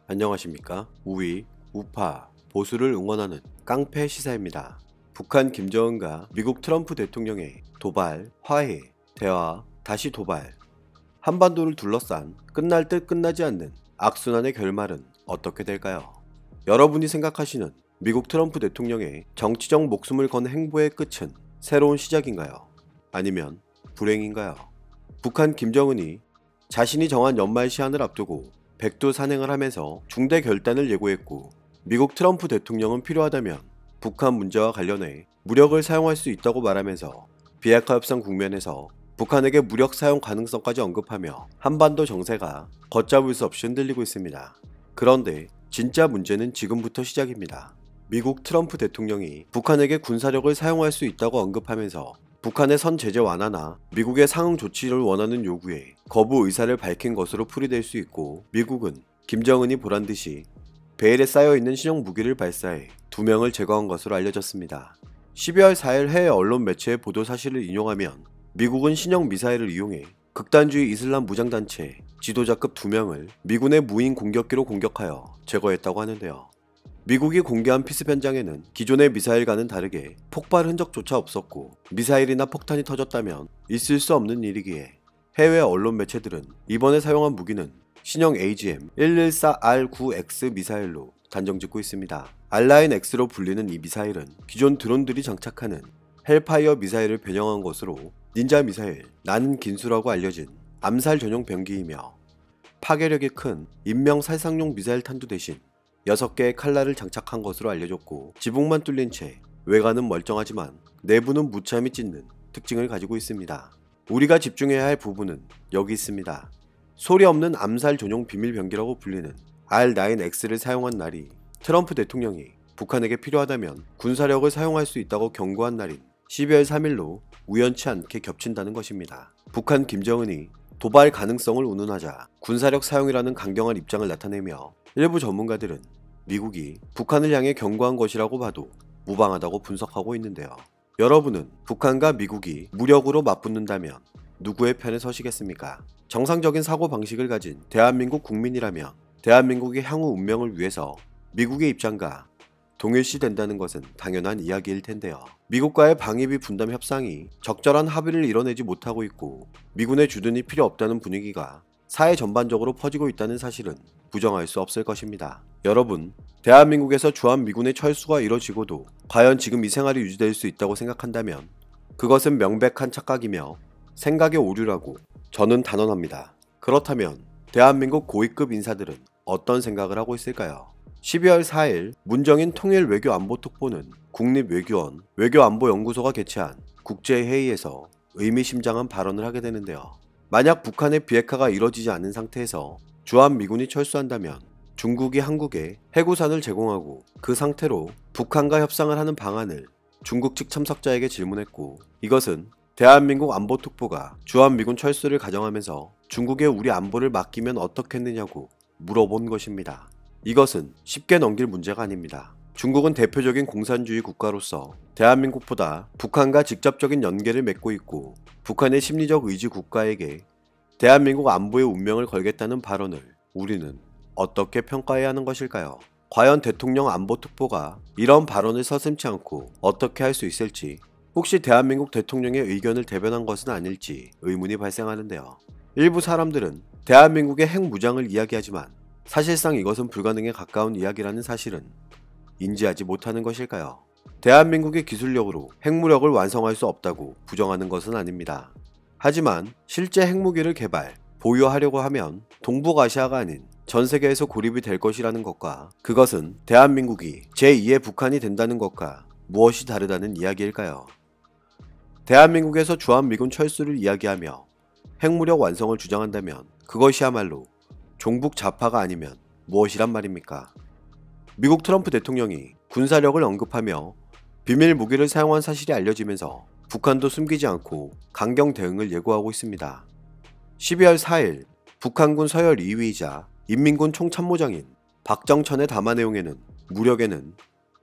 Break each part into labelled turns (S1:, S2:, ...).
S1: 안녕하십니까. 우위, 우파, 보수를 응원하는 깡패 시사입니다. 북한 김정은과 미국 트럼프 대통령의 도발, 화해, 대화, 다시 도발. 한반도를 둘러싼 끝날 듯 끝나지 않는 악순환의 결말은 어떻게 될까요? 여러분이 생각하시는 미국 트럼프 대통령의 정치적 목숨을 건 행보의 끝은 새로운 시작인가요? 아니면 불행인가요? 북한 김정은이 자신이 정한 연말 시한을 앞두고 백두산행을 하면서 중대 결단을 예고했고, 미국 트럼프 대통령은 필요하다면 북한 문제와 관련해 무력을 사용할 수 있다고 말하면서 비핵화 협상 국면에서 북한에게 무력 사용 가능성까지 언급하며 한반도 정세가 걷잡을 수 없이 흔들리고 있습니다. 그런데 진짜 문제는 지금부터 시작입니다. 미국 트럼프 대통령이 북한에게 군사력을 사용할 수 있다고 언급하면서 북한의 선 제재 완화나 미국의 상응 조치를 원하는 요구에 거부 의사를 밝힌 것으로 풀이될 수 있고, 미국은 김정은이 보란듯이 베일에 쌓여있는 신형 무기를 발사해 2명을 제거한 것으로 알려졌습니다. 12월 4일 해외 언론 매체의 보도 사실을 인용하면 미국은 신형 미사일을 이용해 극단주의 이슬람 무장단체 지도자급 2명을 미군의 무인 공격기로 공격하여 제거했다고 하는데요. 미국이 공개한 피습 현장에는 기존의 미사일과는 다르게 폭발 흔적조차 없었고, 미사일이나 폭탄이 터졌다면 있을 수 없는 일이기에 해외 언론 매체들은 이번에 사용한 무기는 신형 AGM-114R9X 미사일로 단정짓고 있습니다. R9X로 불리는 이 미사일은 기존 드론들이 장착하는 헬파이어 미사일을 변형한 것으로 닌자 미사일, 나는 긴수라고 알려진 암살 전용 병기이며, 파괴력이 큰 인명 살상용 미사일 탄두 대신 6개의 칼날을 장착한 것으로 알려졌고, 지붕만 뚫린 채 외관은 멀쩡하지만 내부는 무참히 찢는 특징을 가지고 있습니다. 우리가 집중해야 할 부분은 여기 있습니다. 소리 없는 암살 전용 비밀 병기라고 불리는 R9X를 사용한 날이 트럼프 대통령이 북한에게 필요하다면 군사력을 사용할 수 있다고 경고한 날인 12월 3일로 우연치 않게 겹친다는 것입니다. 북한 김정은이 도발 가능성을 운운하자 군사력 사용이라는 강경한 입장을 나타내며, 일부 전문가들은 미국이 북한을 향해 경고한 것이라고 봐도 무방하다고 분석하고 있는데요. 여러분은 북한과 미국이 무력으로 맞붙는다면 누구의 편에 서시겠습니까? 정상적인 사고방식을 가진 대한민국 국민이라면 대한민국의 향후 운명을 위해서 미국의 입장과 동일시된다는 것은 당연한 이야기일 텐데요. 미국과의 방위비 분담 협상이 적절한 합의를 이뤄내지 못하고 있고, 미군의 주둔이 필요 없다는 분위기가 사회 전반적으로 퍼지고 있다는 사실은 부정할 수 없을 것입니다. 여러분, 대한민국에서 주한미군의 철수가 이뤄지고도 과연 지금 이 생활이 유지될 수 있다고 생각한다면 그것은 명백한 착각이며 생각의 오류라고 저는 단언합니다. 그렇다면 대한민국 고위급 인사들은 어떤 생각을 하고 있을까요? 12월 4일 문정인 통일외교안보특보는 국립외교원 외교안보연구소가 개최한 국제회의에서 의미심장한 발언을 하게 되는데요. 만약 북한의 비핵화가 이뤄지지 않은 상태에서 주한미군이 철수한다면 중국이 한국에 해구산을 제공하고, 그 상태로 북한과 협상을 하는 방안을 중국 측 참석자에게 질문했고, 이것은 대한민국 안보특보가 주한미군 철수를 가정하면서 중국에 우리 안보를 맡기면 어떻겠느냐고 물어본 것입니다. 이것은 쉽게 넘길 문제가 아닙니다. 중국은 대표적인 공산주의 국가로서 대한민국보다 북한과 직접적인 연계를 맺고 있고, 북한의 심리적 의지 국가에게 대한민국 안보의 운명을 걸겠다는 발언을 우리는 어떻게 평가해야 하는 것일까요? 과연 대통령 안보특보가 이런 발언을 서슴지 않고 어떻게 할 수 있을지, 혹시 대한민국 대통령의 의견을 대변한 것은 아닐지 의문이 발생하는데요. 일부 사람들은 대한민국의 핵무장을 이야기하지만 사실상 이것은 불가능에 가까운 이야기라는 사실은 인지하지 못하는 것일까요? 대한민국의 기술력으로 핵무력을 완성할 수 없다고 부정하는 것은 아닙니다. 하지만 실제 핵무기를 개발, 보유하려고 하면 동북아시아가 아닌 전 세계에서 고립이 될 것이라는 것과, 그것은 대한민국이 제2의 북한이 된다는 것과 무엇이 다르다는 이야기일까요? 대한민국에서 주한미군 철수를 이야기하며 핵무력 완성을 주장한다면 그것이야말로 종북 좌파가 아니면 무엇이란 말입니까? 미국 트럼프 대통령이 군사력을 언급하며 비밀 무기를 사용한 사실이 알려지면서 북한도 숨기지 않고 강경 대응을 예고하고 있습니다. 12월 4일 북한군 서열 2위이자 인민군 총참모장인 박정천의 담화 내용에는 무력에는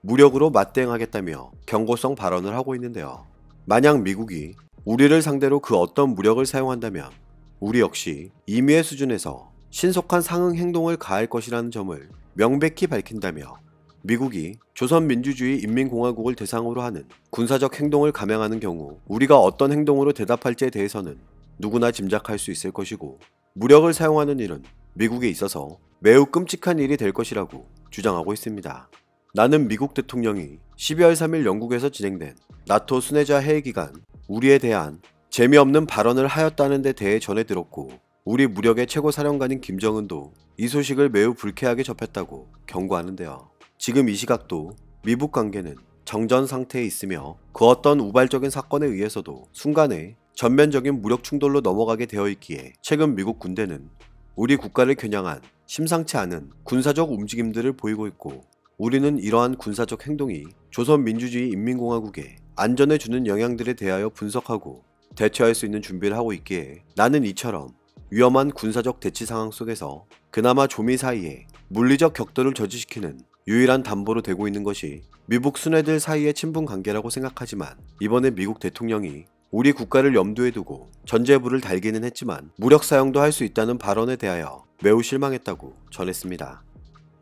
S1: 무력으로 맞대응하겠다며 경고성 발언을 하고 있는데요. 만약 미국이 우리를 상대로 그 어떤 무력을 사용한다면 우리 역시 임의의 수준에서 신속한 상응 행동을 가할 것이라는 점을 명백히 밝힌다며 미국이 조선민주주의 인민공화국을 대상으로 하는 군사적 행동을 감행하는 경우 우리가 어떤 행동으로 대답할지에 대해서는 누구나 짐작할 수 있을 것이고 무력을 사용하는 일은 미국에 있어서 매우 끔찍한 일이 될 것이라고 주장하고 있습니다. 나는 미국 대통령이 12월 3일 영국에서 진행된 나토 순회자 회의 기간 우리에 대한 재미없는 발언을 하였다는 데 대해 전해 들었고 우리 무력의 최고사령관인 김정은도 이 소식을 매우 불쾌하게 접했다고 경고하는데요. 지금 이 시각도 미북 관계는 정전 상태에 있으며 그 어떤 우발적인 사건에 의해서도 순간에 전면적인 무력 충돌로 넘어가게 되어 있기에 최근 미국 군대는 우리 국가를 겨냥한 심상치 않은 군사적 움직임들을 보이고 있고 우리는 이러한 군사적 행동이 조선민주주의 인민공화국에 안전에 주는 영향들에 대하여 분석하고 대처할 수 있는 준비를 하고 있기에 나는 이처럼 위험한 군사적 대치 상황 속에서 그나마 조미 사이에 물리적 격돌을 저지시키는 유일한 담보로 되고 있는 것이 미북 순회들 사이의 친분 관계라고 생각하지만 이번에 미국 대통령이 우리 국가를 염두에 두고 전제부를 달기는 했지만 무력 사용도 할 수 있다는 발언에 대하여 매우 실망했다고 전했습니다.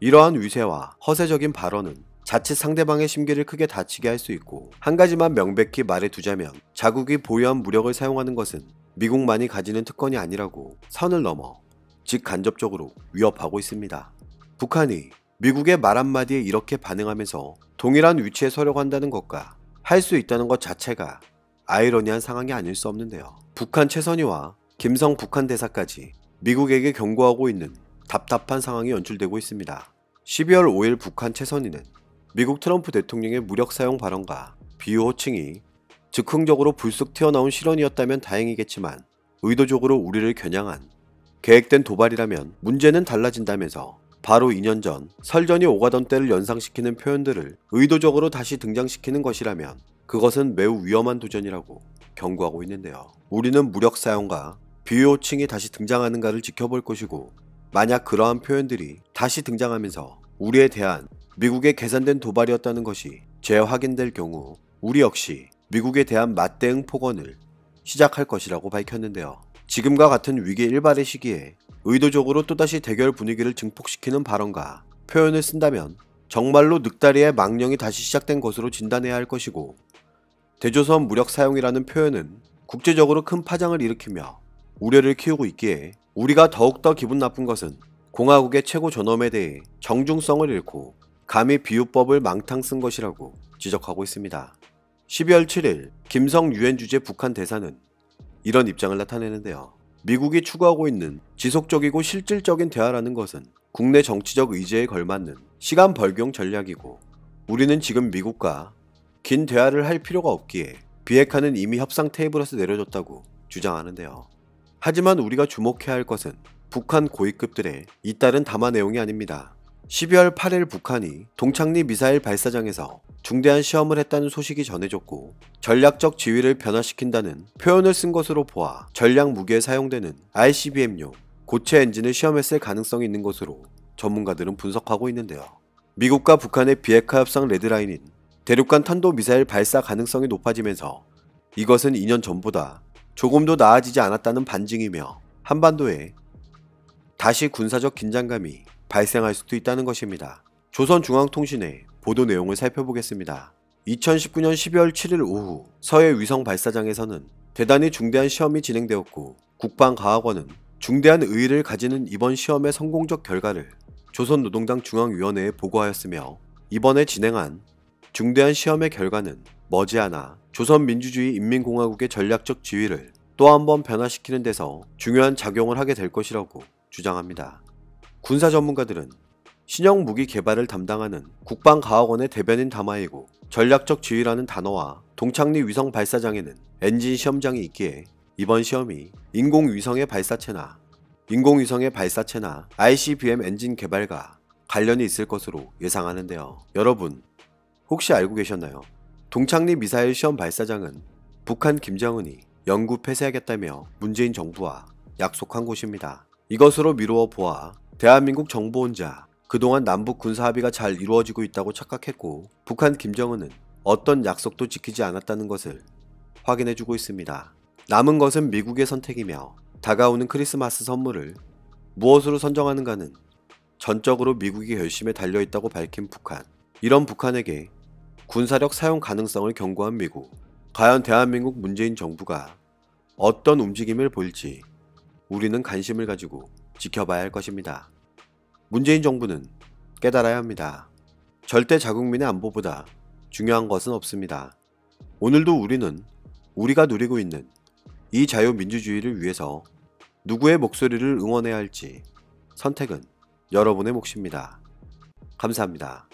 S1: 이러한 위세와 허세적인 발언은 자칫 상대방의 심기를 크게 다치게 할 수 있고 한 가지만 명백히 말해두자면 자국이 보유한 무력을 사용하는 것은 미국만이 가지는 특권이 아니라고 선을 넘어 직간접적으로 위협하고 있습니다. 북한이 미국의 말 한마디에 이렇게 반응하면서 동일한 위치에 서려고 한다는 것과 할 수 있다는 것 자체가 아이러니한 상황이 아닐 수 없는데요. 북한 최선희와 김성 북한 대사까지 미국에게 경고하고 있는 답답한 상황이 연출되고 있습니다. 12월 5일 북한 최선희는 미국 트럼프 대통령의 무력 사용 발언과 비유 호칭이 즉흥적으로 불쑥 튀어나온 실언이었다면 다행이겠지만 의도적으로 우리를 겨냥한 계획된 도발이라면 문제는 달라진다면서 바로 2년 전 설전이 오가던 때를 연상시키는 표현들을 의도적으로 다시 등장시키는 것이라면 그것은 매우 위험한 도전이라고 경고하고 있는데요. 우리는 무력 사용과 비유 호칭이 다시 등장하는가를 지켜볼 것이고 만약 그러한 표현들이 다시 등장하면서 우리에 대한 미국의 계산된 도발이었다는 것이 재확인될 경우 우리 역시 미국에 대한 맞대응 폭언을 시작할 것이라고 밝혔는데요. 지금과 같은 위기 일발의 시기에 의도적으로 또다시 대결 분위기를 증폭시키는 발언과 표현을 쓴다면 정말로 늑다리의 망령이 다시 시작된 것으로 진단해야 할 것이고 대조선 무력 사용이라는 표현은 국제적으로 큰 파장을 일으키며 우려를 키우고 있기에 우리가 더욱더 기분 나쁜 것은 공화국의 최고 존엄에 대해 정중성을 잃고 감히 비유법을 망탕 쓴 것이라고 지적하고 있습니다. 12월 7일 김성 유엔 주재 북한 대사는 이런 입장을 나타내는데요. 미국이 추구하고 있는 지속적이고 실질적인 대화라는 것은 국내 정치적 의지에 걸맞는 시간 벌기용 전략이고 우리는 지금 미국과 긴 대화를 할 필요가 없기에 비핵화는 이미 협상 테이블에서 내려졌다고 주장하는데요. 하지만 우리가 주목해야 할 것은 북한 고위급들의 잇따른 담화 내용이 아닙니다. 12월 8일 북한이 동창리 미사일 발사장에서 중대한 시험을 했다는 소식이 전해졌고 전략적 지위를 변화시킨다는 표현을 쓴 것으로 보아 전략 무기에 사용되는 ICBM용 고체 엔진을 시험했을 가능성이 있는 것으로 전문가들은 분석하고 있는데요. 미국과 북한의 비핵화 협상 레드라인인 대륙간 탄도미사일 발사 가능성이 높아지면서 이것은 2년 전보다 조금도 나아지지 않았다는 반증이며 한반도에 다시 군사적 긴장감이 발생할 수도 있다는 것입니다. 조선중앙통신의 보도 내용을 살펴보겠습니다. 2019년 12월 7일 오후 서해 위성 발사장에서는 대단히 중대한 시험이 진행되었고 국방과학원은 중대한 의의를 가지는 이번 시험의 성공적 결과를 조선노동당 중앙위원회에 보고하였으며 이번에 진행한 중대한 시험의 결과는 머지않아 조선민주주의 인민공화국의 전략적 지위를 또 한 번 변화시키는 데서 중요한 작용을 하게 될 것이라고 주장합니다. 군사 전문가들은 신형 무기 개발을 담당하는 국방과학원의 대변인 담화이고 전략적 지휘라는 단어와 동창리 위성 발사장에는 엔진 시험장이 있기에 이번 시험이 인공위성의 발사체나 ICBM 엔진 개발과 관련이 있을 것으로 예상하는데요. 여러분 혹시 알고 계셨나요? 동창리 미사일 시험 발사장은 북한 김정은이 영구 폐쇄하겠다며 문재인 정부와 약속한 곳입니다. 이것으로 미루어 보아 대한민국 정부 혼자 그동안 남북 군사합의가 잘 이루어지고 있다고 착각했고 북한 김정은은 어떤 약속도 지키지 않았다는 것을 확인해주고 있습니다. 남은 것은 미국의 선택이며 다가오는 크리스마스 선물을 무엇으로 선정하는가는 전적으로 미국이 결심에 달려있다고 밝힌 북한. 이런 북한에게 군사력 사용 가능성을 경고한 미국. 과연 대한민국 문재인 정부가 어떤 움직임을 보일지 우리는 관심을 가지고 지켜봐야 할 것입니다. 문재인 정부는 깨달아야 합니다. 절대 자국민의 안보보다 중요한 것은 없습니다. 오늘도 우리는 우리가 누리고 있는 이 자유민주주의를 위해서 누구의 목소리를 응원해야 할지 선택은 여러분의 몫입니다. 감사합니다.